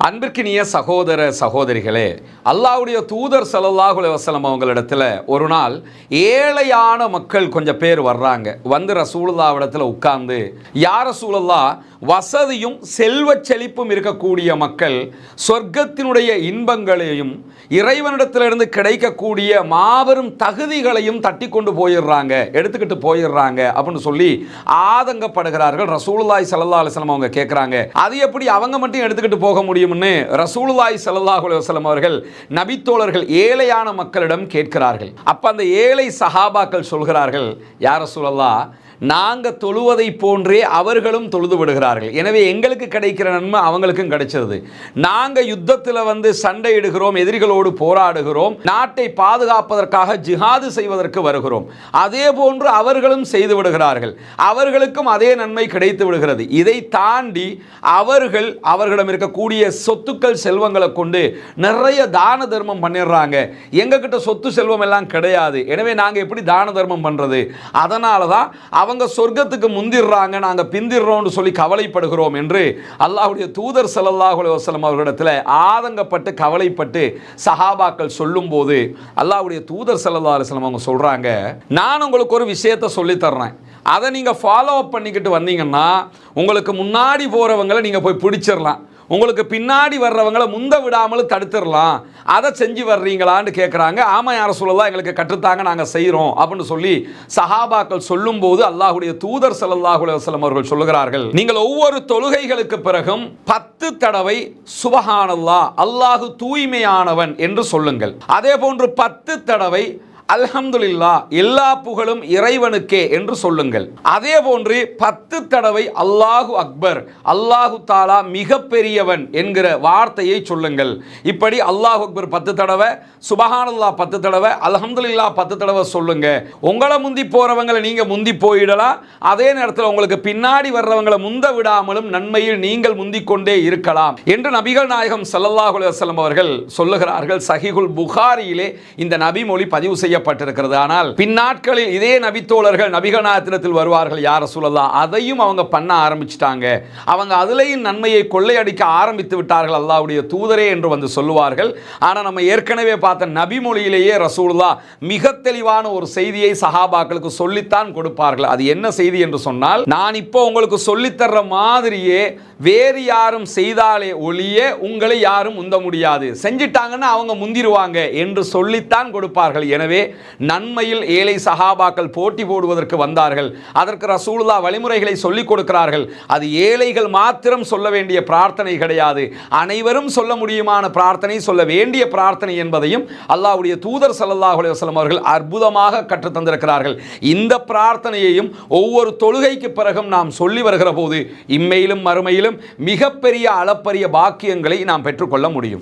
அன்பிற்கினிய சகோதர சகோதரிகளே, அல்லாஹ்வுடைய தூதர் ஸல்லல்லாஹு அலைஹி வஸல்லம் அவங்களிடத்தில் ஒரு நாள் ஏழையான மக்கள் கொஞ்சம் பேர் வர்றாங்க. வந்து ரசூலுல்லாஹ்விடத்தில் உட்கார்ந்து, யா ரசூலல்லாஹ், வசதியும் செல்வ செழிப்பும் இருக்கக்கூடிய மக்கள் சொர்க்கத்தினுடைய இன்பங்களையும் இறைவனிடத்திலிருந்து கிடைக்கக்கூடிய மாபெரும் தகுதிகளையும் தட்டி கொண்டு போயிடுறாங்க, எடுத்துக்கிட்டு போயிடுறாங்க அப்படின்னு சொல்லி ஆதங்கப்படுகிறார்கள். ரசூலுல்லாஹி ஸல்லல்லாஹு அலைஹி வஸல்லம் அவங்க கேட்குறாங்க, அது எப்படி அவங்க மட்டும் எடுத்துக்கிட்டு போக முடியும்? ரசூலுல்லாஹி ஸல்லல்லாஹு அலைஹி வஸல்லம் அவர்கள் நபித்தோழர்கள் ஏழையான மக்களிடம் கேட்கிறார்கள். அப்ப அந்த ஏழை சஹாபாக்கள் சொல்கிறார்கள், யா ரசூலல்லாஹ், நாங்கள் தொழுவதை போன்றே அவர்களும் தொழுது விடுகிறார்கள். எனவே எங்களுக்கு கிடைக்கிற நன்மை அவங்களுக்கும் கிடைச்சது. நாங்கள் யுத்தத்தில் வந்து சண்டையிடுகிறோம், எதிரிகளோடு போராடுகிறோம், நாட்டை பாதுகாப்பதற்காக ஜிஹாது செய்வதற்கு வருகிறோம். அதே போன்று அவர்களும் செய்து விடுகிறார்கள், அவர்களுக்கும் அதே நன்மை கிடைத்து விடுகிறது. இதை தாண்டி அவர்களிடம் இருக்கக்கூடிய சொத்துக்கள் செல்வங்களை கொண்டு நிறைய தான தர்மம் பண்ணிடுறாங்க. எங்ககிட்ட சொத்து செல்வம் எல்லாம் கிடையாது, எனவே நாங்கள் எப்படி தான தர்மம் பண்ணுறது? அதனால தான் அவங்க சொர்க்கத்துக்கு முந்திடுறாங்க, நாங்க பிந்திடுறோம்னு சொல்லி கவலைப்படுகிறோம் என்று அல்லாஹ்வுடைய தூதர் ஸல்லல்லாஹு அலைஹி வஸல்லம் அவர்களிடத்தில் ஆதங்கப்பட்டு கவலைப்பட்டு சஹாபாக்கள் சொல்லும்போது அல்லாஹ்வுடைய தூதர் ஸல்லல்லாஹு அலைஹி வஸல்லம் அவங்க சொல்றாங்க, நான் உங்களுக்கு ஒரு விஷயத்தை சொல்லி தர்றேன், அதை நீங்க ஃபாலோ அப் பண்ணிக்கிட்டு வந்தீங்கன்னா உங்களுக்கு முன்னாடி போறவங்களை நீங்க போய் பிடிச்சிடலாம், உங்களுக்கு பின்னாடி வர்றவங்களை முந்த விடாமல் தடுத்துடலாம். அதை செஞ்சு வர்றீங்களான்னு கேட்குறாங்க. ஆமாம் யா ரசூலல்லாஹ், எங்களுக்கு கற்றுத்தாங்க, நாங்கள் செய்கிறோம் அப்படின்னு சொல்லி சஹாபாக்கள் சொல்லும்போது அல்லாஹ்வுடைய தூதர் ஸல்லல்லாஹு அலைஹி வஸல்லம் அவர்கள் சொல்லுகிறார்கள், நீங்கள் ஒவ்வொரு தொழுகைகளுக்கு பிறகும் 10 தடவை சுபஹானல்லாஹ், அல்லாஹ் தூய்மையானவன் என்று சொல்லுங்கள். அதே போன்று 10 தடவை அல்ஹம்துலில்லாஹ், எல்லா புகழும் இறைவனுக்கே என்று சொல்லுங்கள். அதே போன்று 10 தடவை அல்லாஹு அக்பர், அல்லாஹு தாலா மிகப்பெரியவன் என்கிற வார்த்தையை சொல்லுங்கள். இப்படி அல்லாஹு அக்பர் 10 தடவை, சுபஹானல்லாஹ் 10 தடவை, அல்ஹம்துலில்லாஹ் 10 தடவை சொல்லுங்க. உங்களை முந்தி போறவங்களை நீங்க முந்தி போயிடலாம், அதே நேரத்தில் உங்களுக்கு பின்னாடி வர்றவங்களை முந்த விடாமலும் நன்மையில் நீங்கள் முந்திக் கொண்டே இருக்கலாம் என்று நபிகள் நாயகம் ஸல்லல்லாஹு அலைஹி வஸல்லம் அவர்கள் சொல்லுகிறார்கள். சஹீஹுல் புகாரியிலே இந்த நபி மொழி பதிவு செய்ய பட்டிருக்கிறது. ஆனால் பின்னாட்களில் இதே நபித்தோழர்கள் நபிகள் நாயகத்தில் வருவார்கள், யா ரசூலல்லாஹ், அதையும் அவங்க பண்ண ஆரம்பிச்சிட்டாங்க, அவங்க அதுலேயும் நன்மையை கொள்ளையடிக்க ஆரம்பித்து விட்டார்கள் அல்லாஹ்வுடைய தூதரே என்று வந்து சொல்லுவார்கள். ஆனால் நம்ம ஏற்கனவே பார்த்த நபி மொழியிலேயே ரசூலுல்லாஹ் மிக தெளிவான ஒரு செய்தியை சஹாபாக்களுக்கு சொல்லித்தான் கொடுப்பார்கள். அது என்ன செய்தி என்று சொன்னால், நான் இப்போ உங்களுக்கு சொல்லித்தர்ற மாதிரியே வேறு யாரும் செய்தாலே ஒழிய உங்களை யாரும் முந்த முடியாது, செஞ்சிட்டாங்கன்னா அவங்க முந்திருவாங்க என்று சொல்லித்தான் கொடுப்பார்கள். எனவே நன்மையில் ஏழை சஹாபாக்கள் போட்டி போடுவதற்கு வந்தார்கள். அதற்கு ரசூலுல்லாஹ் வழிமுறைகளை சொல்லிக் கொடுக்கிறார்கள். அது ஏழைகள் மாத்திரம் சொல்ல வேண்டிய பிரார்த்தனை கிடையாது, அனைவரும் சொல்ல முடியுமான பிரார்த்தனை, சொல்ல வேண்டிய பிரார்த்தனை என்பதையும் அல்லாஹ்வுடைய தூதர் ஸல்லல்லாஹு அலைஹி வஸல்லம் அவர்கள் அற்புதமாக கற்றுத் தந்திருக்கிறார்கள். இந்த பிரார்த்தனையையும் ஒவ்வொரு தொழுகைக்கு பிறகும் நாம் சொல்லி வருகிற போது இம்மையிலும் மறுமையிலும் மிகப்பெரிய அளப்பரிய பாக்கியங்களை நாம் பெற்றுக்கொள்ள முடியும்.